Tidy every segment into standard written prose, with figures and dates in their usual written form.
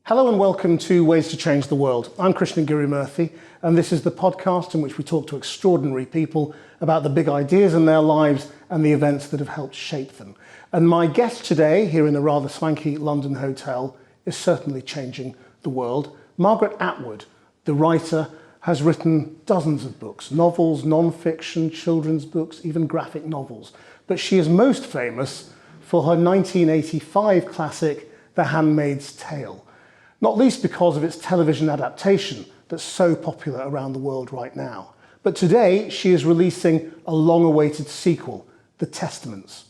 Hello and welcome to Ways to Change the World. I'm Krishnan Murthy, and this is the podcast in which we talk to extraordinary people about the big ideas in their lives and the events that have helped shape them. And my guest today, here in a rather swanky London hotel, is certainly changing the world. Margaret Atwood, the writer, has written dozens of books, novels, non-fiction, children's books, even graphic novels. But she is most famous for her 1985 classic, The Handmaid's Tale. Not least because of its television adaptation that's so popular around the world right now. But today, she is releasing a long-awaited sequel, The Testaments.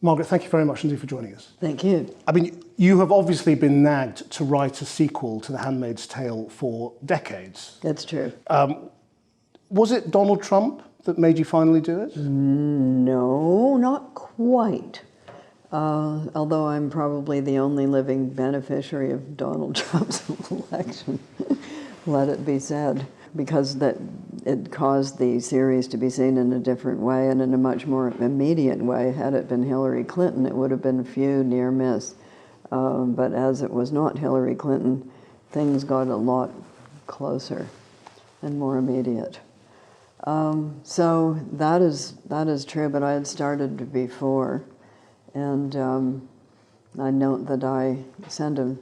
Margaret, thank you very much indeed for joining us. Thank you. I mean, you have obviously been nagged to write a sequel to The Handmaid's Tale for decades. That's true. Was it Donald Trump that made you finally do it? No, not quite. Although I'm probably the only living beneficiary of Donald Trump's election, let it be said, because that it caused the series to be seen in a different way and in a much more immediate way. Had it been Hillary Clinton, it would have been few near miss. But as it was not Hillary Clinton, things got a lot closer and more immediate. So that is true, but I had started before. And I note that I sent a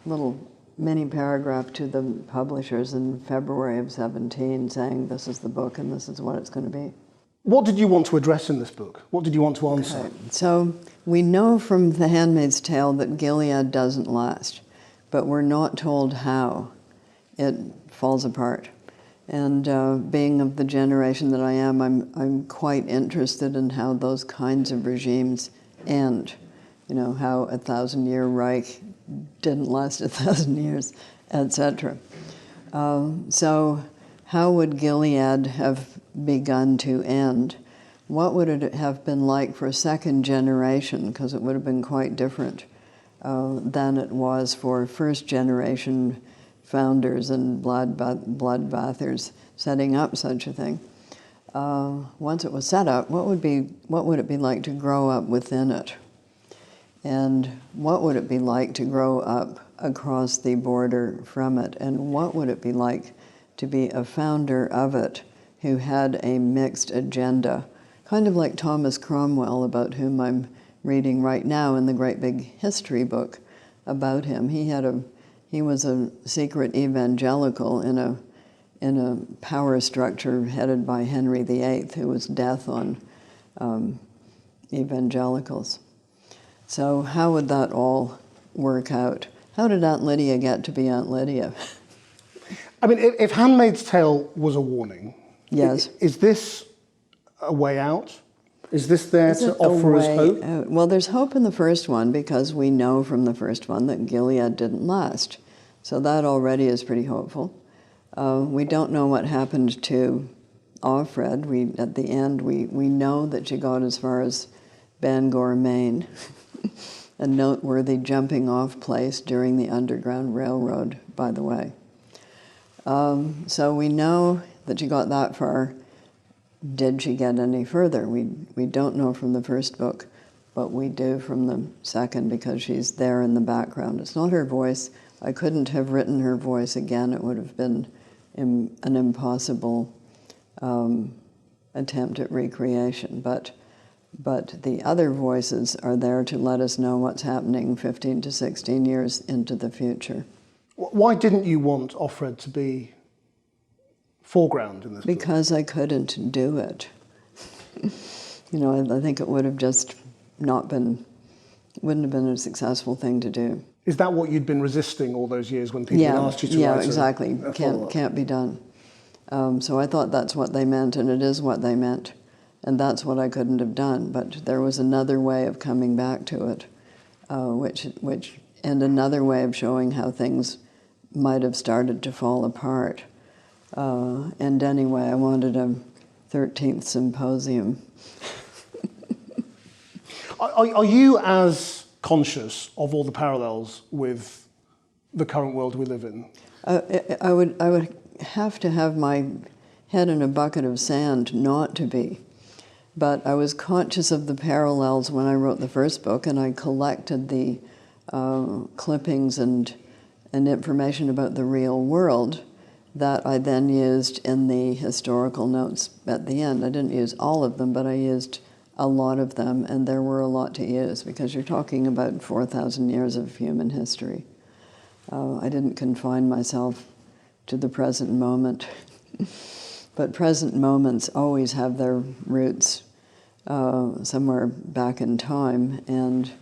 little mini paragraph to the publishers in February of 17 saying this is the book and this is what it's going to be. What did you want to address in this book? What did you want to answer? Okay. So we know from The Handmaid's Tale that Gilead doesn't last, but we're not told how it falls apart. And being of the generation that I am, I'm quite interested in how those kinds of regimes end. You know, how a 1,000-year Reich didn't last 1,000 years, etc. So how would Gilead have begun to end? What would it have been like for a second generation? Because it would have been quite different than it was for first generation founders and bloodbathers setting up such a thing. Once it was set up, what would it be like to grow up within it? And what would it be like to grow up across the border from it? And what would it be like to be a founder of it who had a mixed agenda? Kind of like Thomas Cromwell, about whom I'm reading right now in the great big history book about him. He was a secret evangelical in a power structure headed by Henry VIII, who was death on evangelicals. So how would that all work out? How did Aunt Lydia get to be Aunt Lydia? I mean, if Handmaid's Tale was a warning, yes. Is this a way out? Is this there to offer us hope? Out? Well, there's hope in the first one because we know from the first one that Gilead didn't last. So that already is pretty hopeful. We don't know what happened to Offred. At the end, we know that she got as far as Bangor, Maine, a noteworthy jumping off place during the Underground Railroad, by the way. So we know that she got that far. Did she get any further? We don't know from the first book, but we do from the second because she's there in the background. It's not her voice. I couldn't have written her voice again. It would have been an impossible attempt at recreation. But the other voices are there to let us know what's happening 15 to 16 years into the future. Why didn't you want Offred to be foreground in this book? Because I couldn't do it. You know, I think it would have just wouldn't have been a successful thing to do. Is that what you'd been resisting all those years when people asked you to write? Yeah, exactly. Can't be done. So I thought that's what they meant, and it is what they meant. And that's what I couldn't have done. But there was another way of coming back to it, and another way of showing how things might have started to fall apart. And anyway, I wanted a 13th symposium. Are you as conscious of all the parallels with the current world we live in? I would have to have my head in a bucket of sand not to be. But I was conscious of the parallels when I wrote the first book, and I collected the clippings and information about the real world that I then used in the historical notes at the end. I didn't use all of them, but I used a lot of them, and there were a lot to use because you're talking about 4,000 years of human history. I didn't confine myself to the present moment, but present moments always have their roots somewhere back in time, and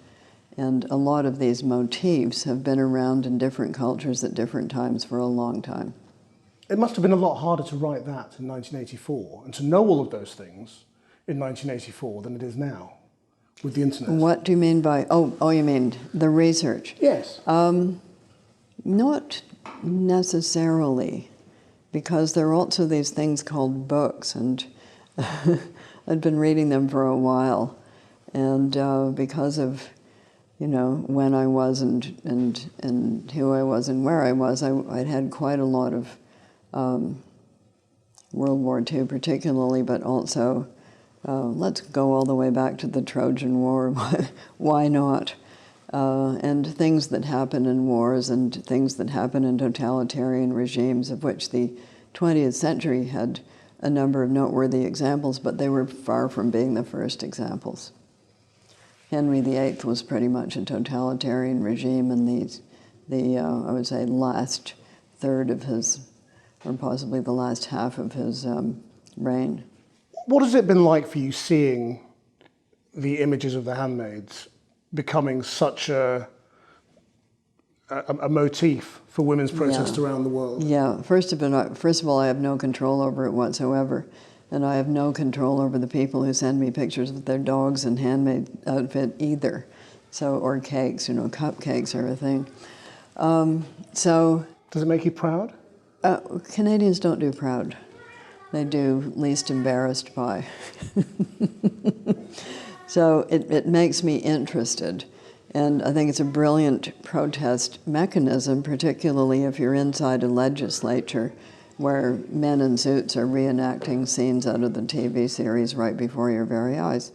a lot of these motifs have been around in different cultures at different times for a long time. It must have been a lot harder to write that in 1984 and to know all of those things in 1984 than it is now with the internet. What do you mean by, oh, you mean the research? Yes. Not necessarily, because there are also these things called books, and I'd been reading them for a while, and because of, when I was and who I was and where I was, I'd had quite a lot of World War II particularly, but also let's go all the way back to the Trojan War. Why not? And things that happen in wars and things that happen in totalitarian regimes, of which the 20th century had a number of noteworthy examples, but they were far from being the first examples. Henry VIII was pretty much a totalitarian regime in I would say, last third of his, or possibly the last half of his reign. What has it been like for you seeing the images of the Handmaids becoming such a motif for women's protest around the world? Yeah, first of all, I have no control over it whatsoever. And I have no control over the people who send me pictures of their dogs in handmade outfit either. Or cakes, cupcakes are a thing. Does it make you proud? Canadians don't do proud. They do least embarrassed by. So it makes me interested. And I think it's a brilliant protest mechanism, particularly if you're inside a legislature where men in suits are reenacting scenes out of the TV series right before your very eyes,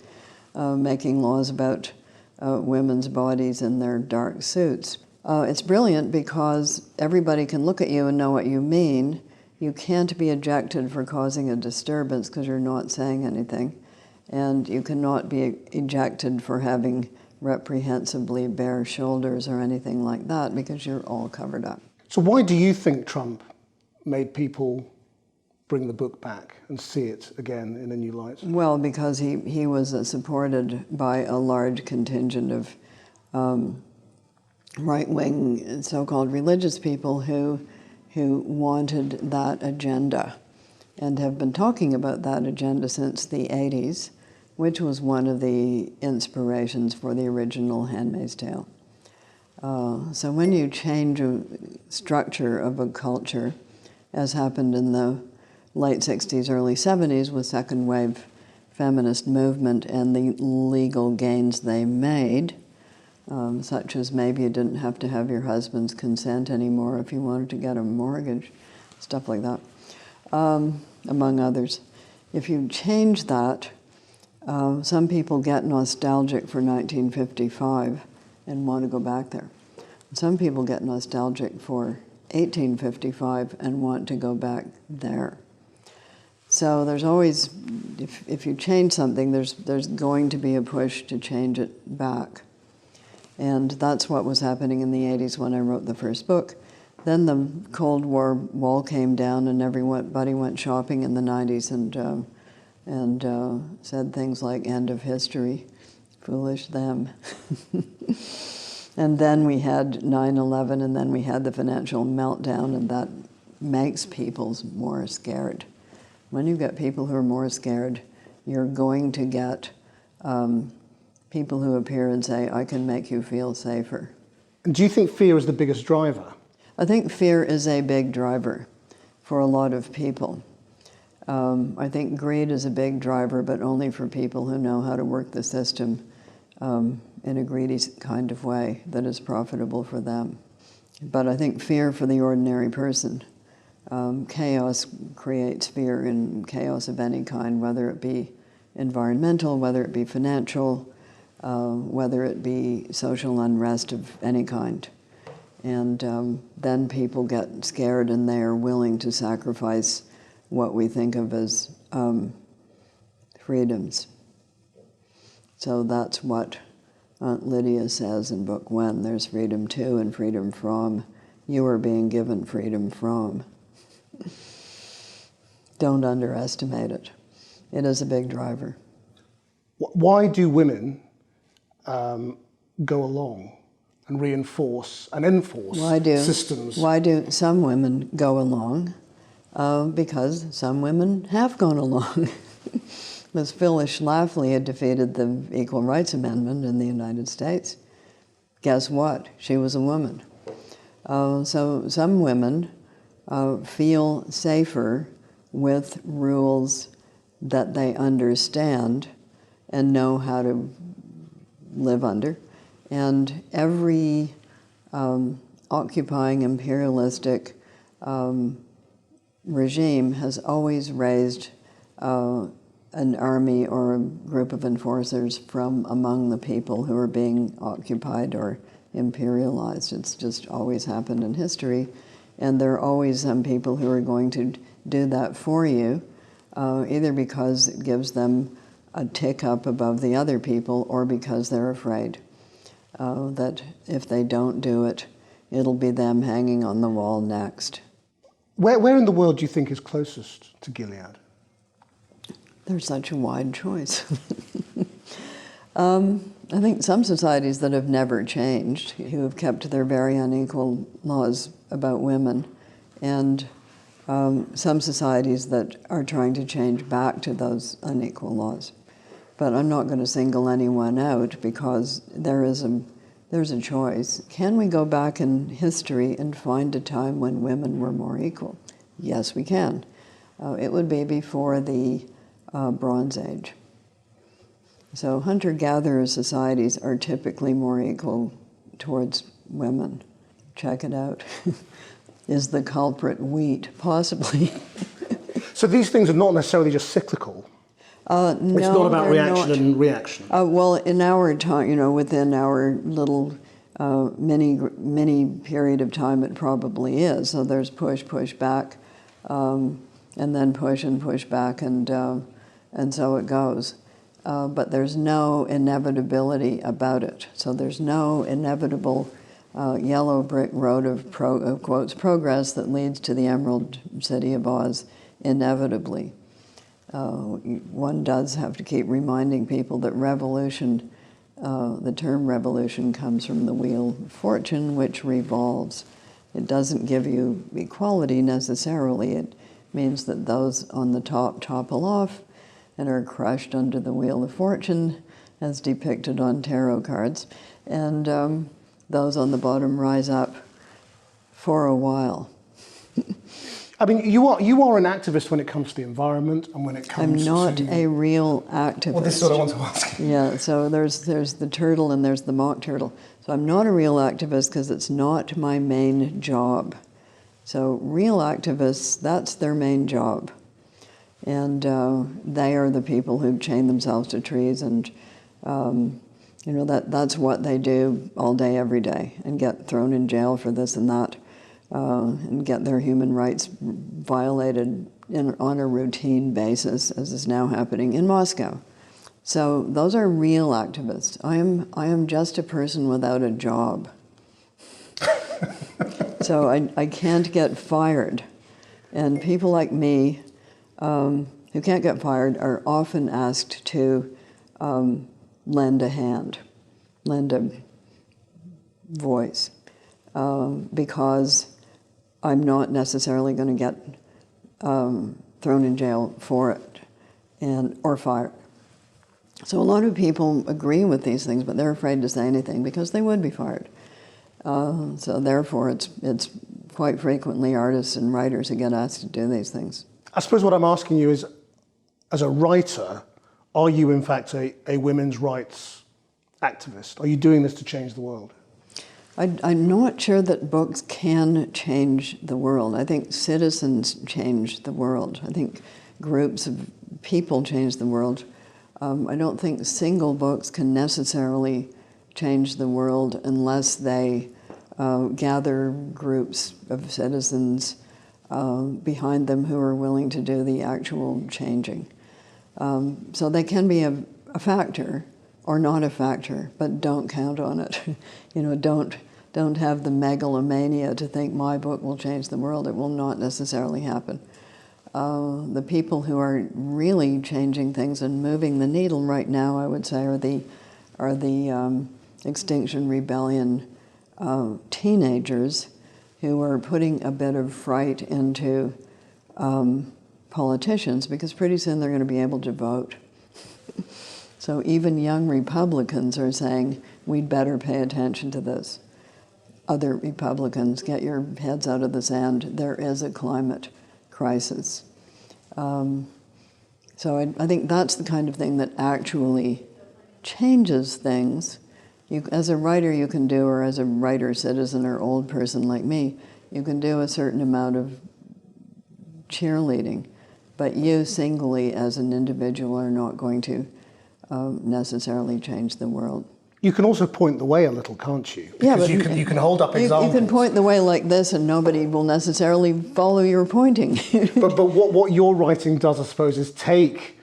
making laws about women's bodies in their dark suits. It's brilliant because everybody can look at you and know what you mean. You can't be ejected for causing a disturbance because you're not saying anything. And you cannot be ejected for having reprehensibly bare shoulders or anything like that because you're all covered up. So why do you think Trump made people bring the book back and see it again in a new light? Well, because he was supported by a large contingent of right-wing so-called religious people who wanted that agenda and have been talking about that agenda since the 80s, which was one of the inspirations for the original Handmaid's Tale. So when you change a structure of a culture, as happened in the late 60s, early 70s with second wave feminist movement and the legal gains they made, such as maybe you didn't have to have your husband's consent anymore if you wanted to get a mortgage, stuff like that, among others. If you change that, some people get nostalgic for 1955 and want to go back there. Some people get nostalgic for 1855 and want to go back there. So there's always, if you change something, there's going to be a push to change it back. And that's what was happening in the 80s when I wrote the first book. Then the Cold War wall came down and everybody went shopping in the 90s and said things like end of history, foolish them. And then we had 9/11, and then we had the financial meltdown, and that makes people more scared. When you get people who are more scared, you're going to get people who appear and say, I can make you feel safer. And do you think fear is the biggest driver? I think fear is a big driver for a lot of people. I think greed is a big driver, but only for people who know how to work the system in a greedy kind of way that is profitable for them. But I think fear for the ordinary person, chaos creates fear, and chaos of any kind, whether it be environmental, whether it be financial, whether it be social unrest of any kind. And then people get scared and they are willing to sacrifice what we think of as freedoms. So that's what Aunt Lydia says in Book 1. There's freedom to and freedom from. You are being given freedom from. Don't underestimate it. It is a big driver. Why do women go along and reinforce and enforce systems? Why do some women go along? Because some women have gone along. Ms. Phyllis Schlafly had defeated the Equal Rights Amendment in the United States. Guess what? She was a woman. So some women feel safer with rules that they understand and know how to live under. And every occupying imperialistic regime has always raised an army or a group of enforcers from among the people who are being occupied or imperialized. It's just always happened in history. And there are always some people who are going to do that for you, either because it gives them a tick up above the other people or because they're afraid that if they don't do it, it'll be them hanging on the wall next. Where in the world do you think is closest to Gilead? There's such a wide choice. I think some societies that have never changed, who have kept their very unequal laws about women, and some societies that are trying to change back to those unequal laws. But I'm not going to single anyone out because there's a choice. Can we go back in history and find a time when women were more equal? Yes, we can. It would be before the Bronze Age. So hunter-gatherer societies are typically more equal towards women. Check it out. Is the culprit wheat? Possibly. So these things are not necessarily just cyclical. No, it's not about reaction not. And reaction. Well, in our time, within our little mini period of time, it probably is. So there's push, push back, and then push and push back, and so it goes. But there's no inevitability about it. So there's no inevitable yellow brick road of quotes progress that leads to the Emerald City of Oz inevitably. One does have to keep reminding people that revolution, the term revolution comes from the wheel of fortune, which revolves. It doesn't give you equality necessarily. It means that those on the top topple off and are crushed under the wheel of fortune, as depicted on tarot cards, and those on the bottom rise up for a while. I mean, you are an activist when it comes to the environment and when it comes to... I'm not a real activist. Well, this is what I want to ask. Yeah, so there's the turtle and there's the mock turtle. So I'm not a real activist because it's not my main job. So real activists, that's their main job. And they are the people who chain themselves to trees and, that's what they do all day, every day, and get thrown in jail for this and that, and get their human rights violated on a routine basis, as is now happening in Moscow. So those are real activists. I am just a person without a job. So I can't get fired. And people like me, who can't get fired, are often asked to lend a hand, lend a voice, because I'm not necessarily going to get thrown in jail for it or fired. So a lot of people agree with these things, but they're afraid to say anything because they would be fired. So therefore, it's quite frequently artists and writers who get asked to do these things. I suppose what I'm asking you is, as a writer, are you in fact a women's rights activist? Are you doing this to change the world? I'm not sure that books can change the world. I think citizens change the world. I think groups of people change the world. I don't think single books can necessarily change the world unless they gather groups of citizens behind them who are willing to do the actual changing. So they can be a factor or not a factor, but don't count on it. Don't have the megalomania to think my book will change the world. It will not necessarily happen. The people who are really changing things and moving the needle right now, I would say, are the Extinction Rebellion teenagers who are putting a bit of fright into politicians, because pretty soon they're going to be able to vote. So even young Republicans are saying, we'd better pay attention to this. Other Republicans, get your heads out of the sand. There is a climate crisis. So I think that's the kind of thing that actually changes things. As a writer you can do, or as a writer citizen or old person like me, you can do a certain amount of cheerleading, but you singly as an individual are not going to necessarily change the world. You can also point the way a little, can't you? Because Yeah, but you can hold up examples. You can point the way like this and nobody will necessarily follow your pointing. but what your writing does, I suppose, is take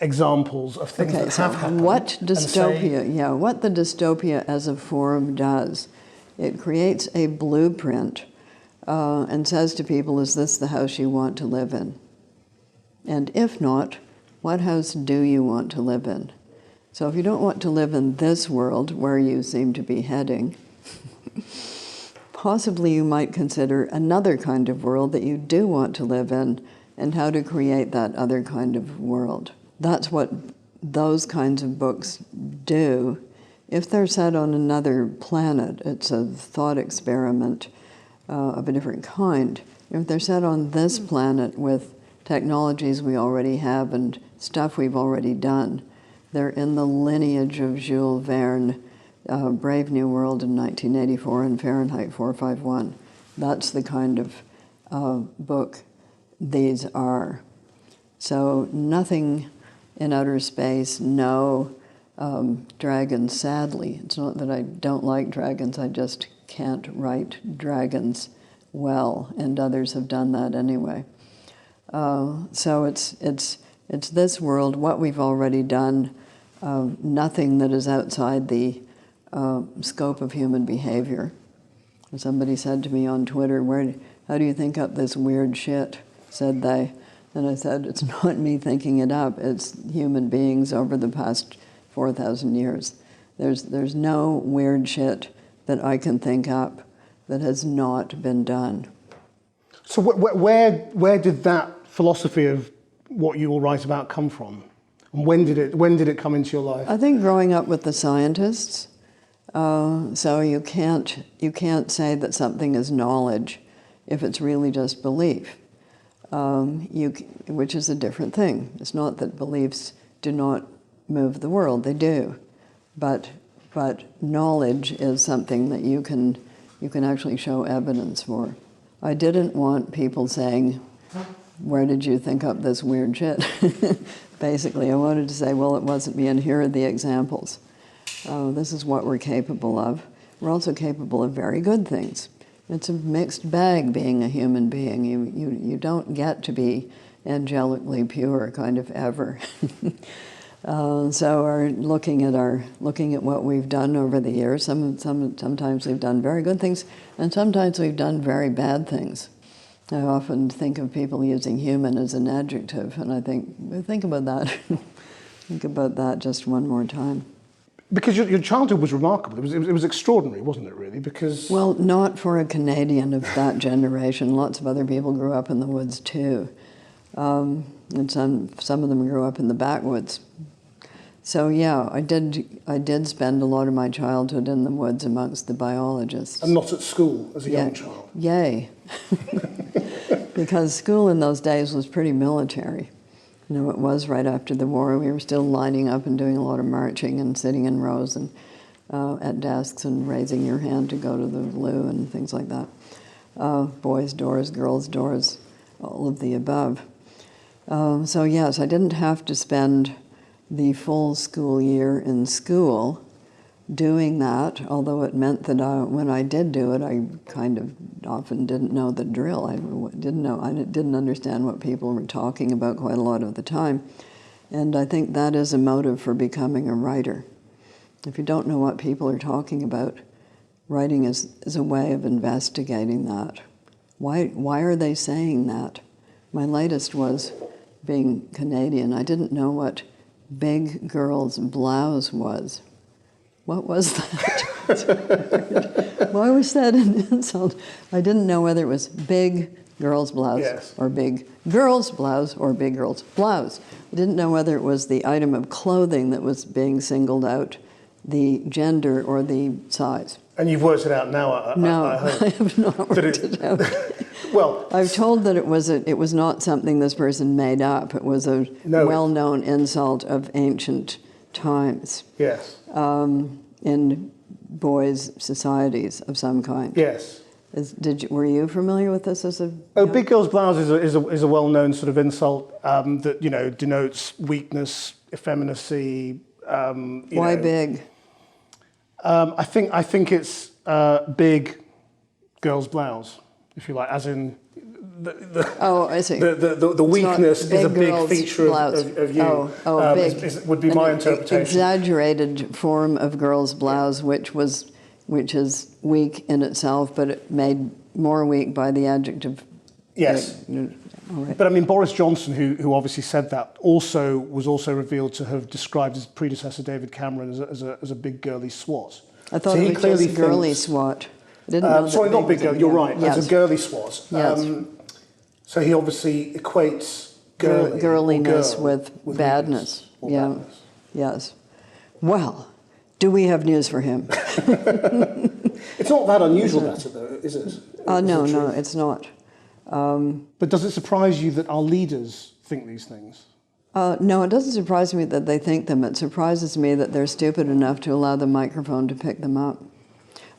examples of things that have happened. What dystopia, what the dystopia as a form does, it creates a blueprint and says to people, is this the house you want to live in? And if not, what house do you want to live in? So if you don't want to live in this world where you seem to be heading, possibly you might consider another kind of world that you do want to live in and how to create that other kind of world. That's what those kinds of books do. If they're set on another planet, it's a thought experiment of a different kind. If they're set on this planet with technologies we already have and stuff we've already done, they're in the lineage of Jules Verne, Brave New World in 1984 and Fahrenheit 451. That's the kind of book these are. So nothing in outer space, no dragons, sadly. It's not that I don't like dragons, I just can't write dragons well, and others have done that anyway. So it's this world, what we've already done, nothing that is outside the scope of human behavior. Somebody said to me on Twitter, how do you think up this weird shit, said they. And I said, it's not me thinking it up, it's human beings over the past 4,000 years. There's no weird shit that I can think up that has not been done. So where did that philosophy of what you will write about come from? And when did it come into your life? I think growing up with the scientists, so you can't say that something is knowledge if it's really just belief. Which is a different thing. It's not that beliefs do not move the world, they do. But knowledge is something that you can actually show evidence for. I didn't want people saying, where did you think up this weird shit? Basically, I wanted to say, well, it wasn't me, and here are the examples. This is what we're capable of. We're also capable of very good things. It's a mixed bag being a human being. You don't get to be angelically pure kind of ever. So looking at what we've done over the years, sometimes we've done very good things, and sometimes we've done very bad things. I often think of people using human as an adjective, and I think about that. Think about that just one more time. Because your childhood was remarkable. It was extraordinary, wasn't it, really? Because... Well, not for a Canadian of that generation. Lots of other people grew up in the woods, too. And some of them grew up in the backwoods. So, yeah, I did spend a lot of my childhood in the woods amongst the biologists. And not at school as a young child? Yay. Because school in those days was pretty military. You know, it was right after the war. We were still lining up and doing a lot of marching and sitting in rows and at desks and raising your hand to go to the loo and things like that. Boys' doors, girls' doors, all of the above. So yes, I didn't have to spend the full school year in school doing that, although it meant that when I did do it, I kind of often didn't know the drill. I didn't understand what people were talking about quite a lot of the time. And I think that is a motive for becoming a writer. If you don't know what people are talking about, writing is a way of investigating that. Why are they saying that? My latest was, being Canadian, I didn't know what big girl's blouse was. What was that? Why was that an insult? I didn't know whether it was big girl's blouse, yes, or big girl's blouse or big girl's blouse. I didn't know whether it was the item of clothing that was being singled out, the gender or the size. And you've worked it out now, No, I hope. I have not worked it out. Well, I've told that it was not something this person made up. It was a well-known insult of ancient times. Yes. In boys' societies of some kind. Yes. Were you familiar with this as a? Oh, big girl's blouse is a well-known sort of insult that denotes weakness, effeminacy. Why big? I think it's big girl's blouse, if you like, as in oh, I see. The weakness is a big feature of you. Big. Would be my interpretation. Exaggerated form of girl's blouse, which is weak in itself, but it made more weak by the adjective. Yes. Right. But I mean, Boris Johnson, who obviously said that, was also revealed to have described his predecessor David Cameron as a big girly swat. I thought it was just girly swat. I didn't know sorry, not big girl. You're right. Yes. As a girly swat. Yes. So he obviously equates girliness with badness. Or yeah. badness. Yes. Well, do we have news for him? It's not that unusual, that though, is it? No, it's not. But does it surprise you that our leaders think these things? No, it doesn't surprise me that they think them. It surprises me that they're stupid enough to allow the microphone to pick them up.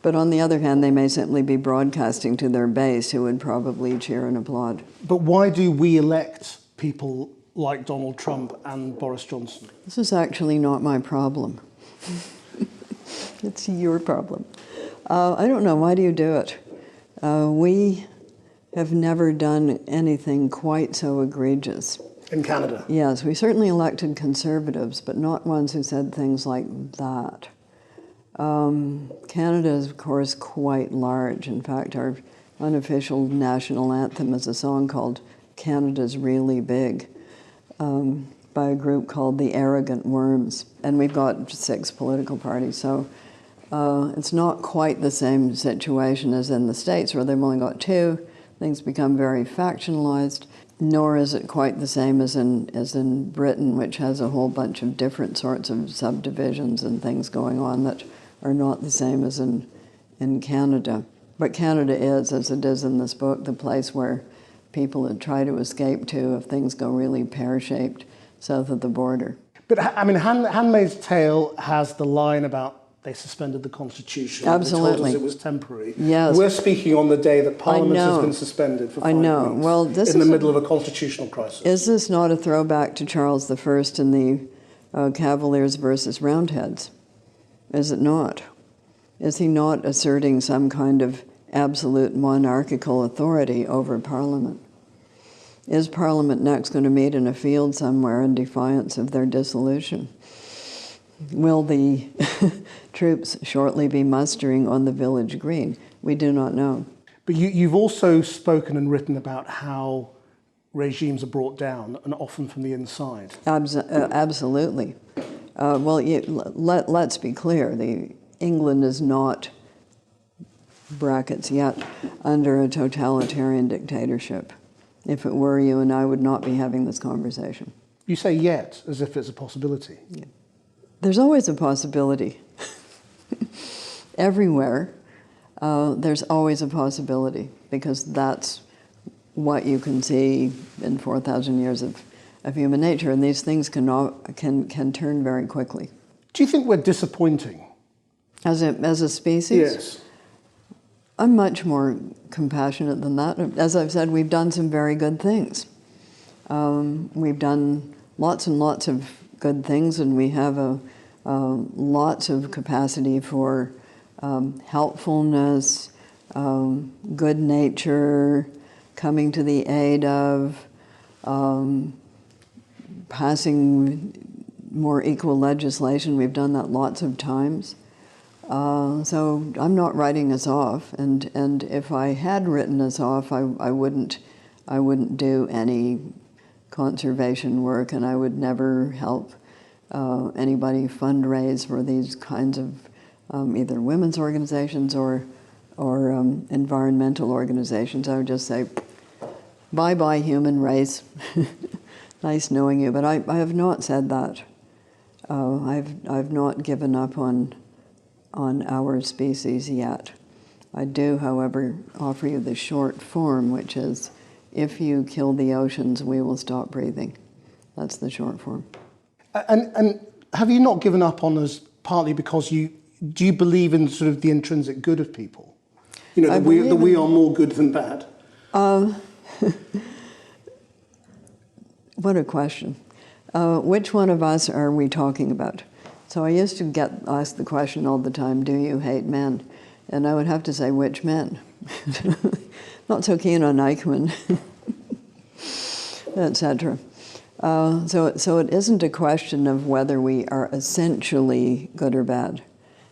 But on the other hand, they may simply be broadcasting to their base, who would probably cheer and applaud. But why do we elect people like Donald Trump and Boris Johnson? This is actually not my problem. It's your problem. I don't know. Why do you do it? We have never done anything quite so egregious. In Canada? Yes, we certainly elected conservatives, but not ones who said things like that. Canada is, of course, quite large. In fact, our unofficial national anthem is a song called Canada's Really Big, by a group called the Arrogant Worms. And we've got 6 political parties, so it's not quite the same situation as in the States, where they've only got 2. Things become very factionalized, nor is it quite the same as in Britain, which has a whole bunch of different sorts of subdivisions and things going on that are not the same as in Canada. But Canada is, as it is in this book, the place where people try to escape to if things go really pear-shaped south of the border. But I mean, Handmaid's Tale has the line about they suspended the Constitution. Absolutely. They told us it was temporary. Yes. We're speaking on the day that Parliament has been suspended for 5 weeks. I know. Well, this in the middle of a constitutional crisis. Is this not a throwback to Charles I and the Cavaliers versus Roundheads? Is it not? Is he not asserting some kind of absolute monarchical authority over Parliament? Is Parliament next going to meet in a field somewhere in defiance of their dissolution? Will the troops shortly be mustering on the village green? We do not know. But you've also spoken and written about how regimes are brought down, and often from the inside. Absolutely. Well, let's be clear. England is not, brackets yet, under a totalitarian dictatorship. If it were, you and I would not be having this conversation. You say yet, as if it's a possibility. Yeah. There's always a possibility. Everywhere, there's always a possibility, because that's what you can see in 4,000 years of human nature, and these things can turn very quickly. Do you think we're disappointing? As a species? Yes. I'm much more compassionate than that. As I've said, we've done some very good things. We've done lots and lots of good things, and we have lots of capacity for helpfulness, good nature, coming to the aid of, passing more equal legislation. We've done that lots of times. So I'm not writing us off, and if I had written us off, I wouldn't do any conservation work, and I would never help anybody fundraise for these kinds of either women's organizations or environmental organizations. I would just say, bye-bye, human race. Nice knowing you, but I have not said that. I've not given up on our species yet. I do, however, offer you the short form, which is, if you kill the oceans, we will stop breathing. That's the short form. And have you not given up on us partly because do you believe in sort of the intrinsic good of people? You know, that we are more good than bad? What a question. Which one of us are we talking about? So I used to get asked the question all the time, do you hate men? And I would have to say, which men? Not so keen on Eichmann, etc. So it isn't a question of whether we are essentially good or bad.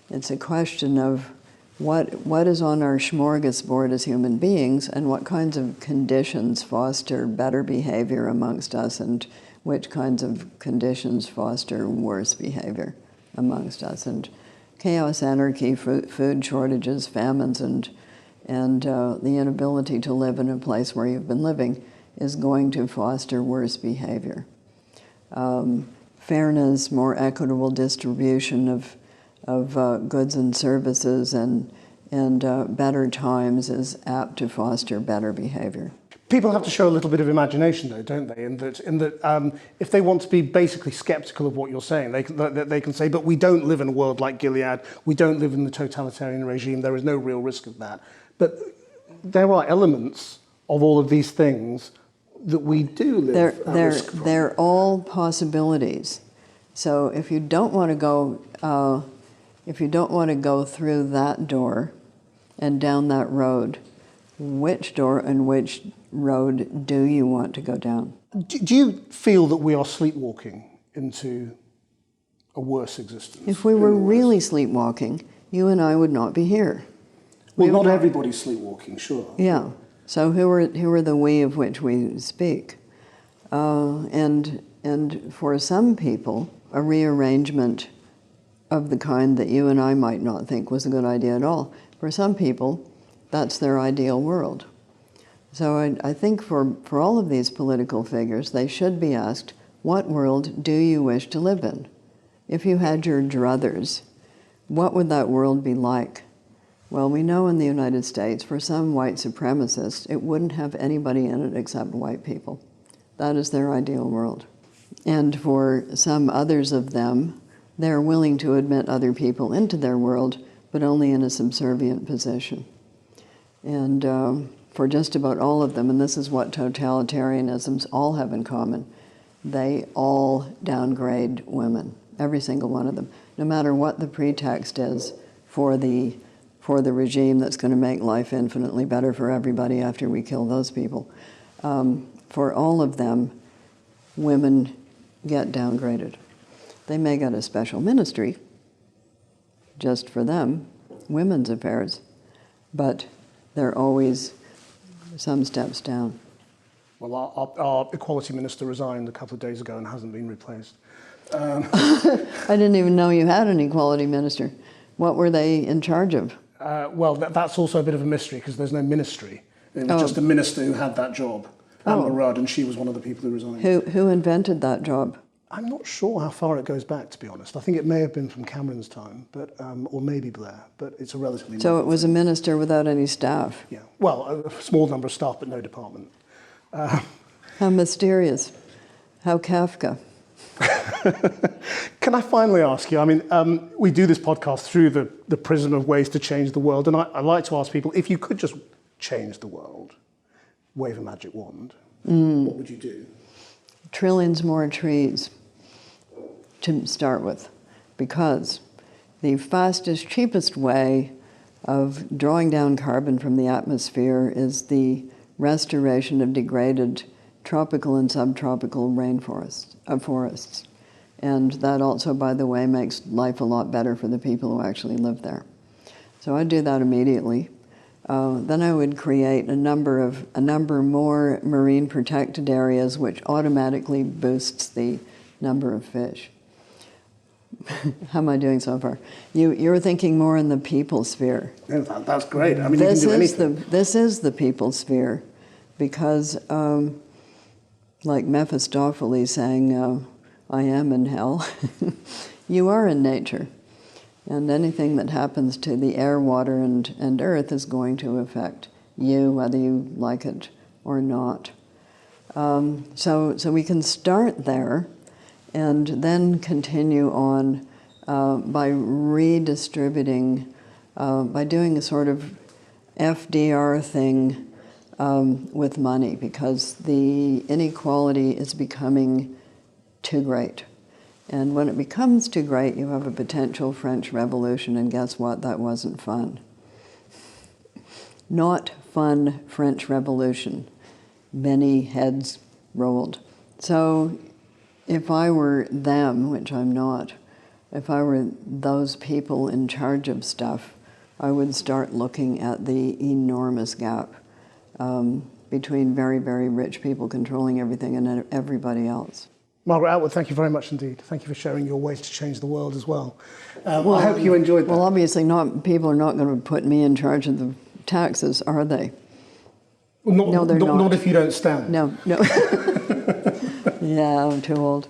It's a question of what is on our smorgasbord as human beings, and what kinds of conditions foster better behavior amongst us, and which kinds of conditions foster worse behavior amongst us. And chaos, anarchy, food shortages, famines, and the inability to live in a place where you've been living is going to foster worse behavior. Fairness, more equitable distribution of goods and services, and better times is apt to foster better behavior. People have to show a little bit of imagination, though, don't they? In that, if they want to be basically sceptical of what you're saying, they can say, but we don't live in a world like Gilead. We don't live in the totalitarian regime. There is no real risk of that. But there are elements of all of these things that we do live at risk from. They're all possibilities. So if you don't want to go, through that door and down that road, which door and which road do you want to go down? Do you feel that we are sleepwalking into a worse existence? If we were really sleepwalking, you and I would not be here. Well, not everybody's sleepwalking, sure. Yeah. So who are the we of which we speak? And for some people, a rearrangement of the kind that you and I might not think was a good idea at all, for some people, that's their ideal world. So I think for all of these political figures, they should be asked, what world do you wish to live in? If you had your druthers, what would that world be like? Well, we know in the United States, for some white supremacists, it wouldn't have anybody in it except white people. That is their ideal world. And for some others of them, they're willing to admit other people into their world, but only in a subservient position. And for just about all of them, and this is what totalitarianisms all have in common, they all downgrade women, every single one of them, no matter what the pretext is for the regime that's going to make life infinitely better for everybody after we kill those people. For all of them, women get downgraded. They may get a special ministry just for them, women's affairs, but they're always some steps down. Well, our equality minister resigned a couple of days ago and hasn't been replaced. I didn't even know you had an equality minister. What were they in charge of? Well, that's also a bit of a mystery because there's no ministry. It was just a minister who had that job, Anna Rudd, and she was one of the people who resigned. Who invented that job? I'm not sure how far it goes back, to be honest. I think it may have been from Cameron's time, but or maybe Blair, but it's a relatively... So it was a minister without any staff? Yeah. Well, a small number of staff, but no department. How mysterious. How Kafka. Can I finally ask you, I mean, we do this podcast through the prism of ways to change the world, and I like to ask people, if you could just change the world, wave a magic wand, what would you do? Trillions more trees. to start with, because the fastest, cheapest way of drawing down carbon from the atmosphere is the restoration of degraded tropical and subtropical forests. And that also, by the way, makes life a lot better for the people who actually live there. So I'd do that immediately. Then I would create a number more marine protected areas, which automatically boosts the number of fish. How am I doing so far? You're thinking more in the people sphere. Yeah, that's great. I mean, you can do anything. This is the people sphere, because like Mephistopheles saying, I am in hell, you are in nature. And anything that happens to the air, water, and earth is going to affect you, whether you like it or not. So we can start there and then continue on by redistributing, by doing a sort of FDR thing with money, because the inequality is becoming too great. And when it becomes too great, you have a potential French Revolution, and guess what? That wasn't fun. Not fun French Revolution. Many heads rolled. So if I were them, which I'm not, if I were those people in charge of stuff, I would start looking at the enormous gap between very, very rich people controlling everything and everybody else. Margaret Atwood, thank you very much indeed. Thank you for sharing your ways to change the world as well. I hope you enjoyed that. Well, obviously people are not going to put me in charge of the taxes, are they? No, they're not. Not if you don't stand. No. Yeah, I'm too old.